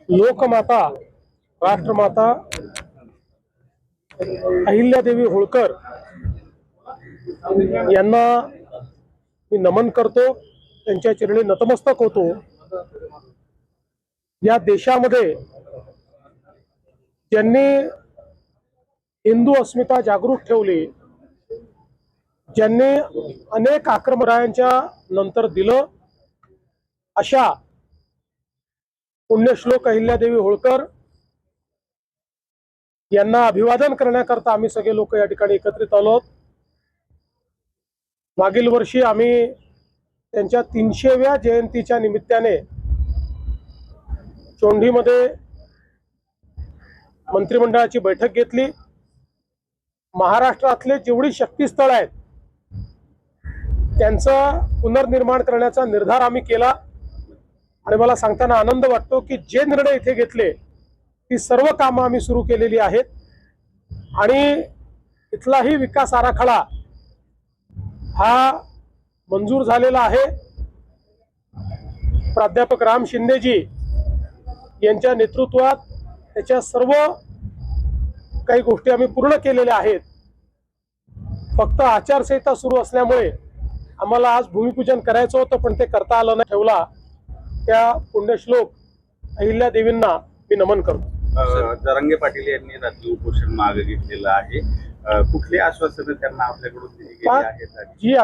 लोकमाता राष्ट्रमाता अहिल्यादेवी होळकर यांना मी नमन करतो, त्यांच्या चरणी नतमस्तक होतो। या देशामध्ये ज्यांनी हिंदू अस्मिता जागृत ठेवली, ज्यांनी अनेक आक्रमणांच्या नंतर दिलं, अशा पुण्यश्लोक अहिल्यादेवी होळकर यांना अभिवादन करण्याकरता आम्ही सगळे लोक या ठिकाणी एकत्रित आलो। मागील वर्षी आम्ही त्यांच्या 300व्या जयंतीच्या निमित्ताने चोंडीमध्ये मंत्रिमंडळाची बैठक घेतली। महाराष्ट्रातले जेवढी शक्तिस्थळ आहेत त्यांचं पुनर्निर्माण करण्याचा निर्धार आम्ही केला आणि मला सांगताना आनंद वाटतो की जे निर्णय इथे घेतले ती सर्व कामं आम्ही सुरू केलेली आहेत आणि इथलाही विकास आराखडा हा मंजूर झालेला आहे। प्राध्यापक राम शिंदेजी यांच्या नेतृत्वात त्याच्या सर्व काही गोष्टी आम्ही पूर्ण केलेल्या आहेत। फक्त आचारसंहिता सुरू असल्यामुळे आम्हाला आज भूमिपूजन करायचं होतं, पण ते करता आलं नाही। ठेवला त्या पुण्यश्लोक अहिल्यादेवींना मी नमन करतो। जरांगे पाटील यांनी रात्री उपोषण मागे घेतलेलं आहे, कुठली आश्वासनं त्यांना आपल्याकडून दिली गेली आहेत? जी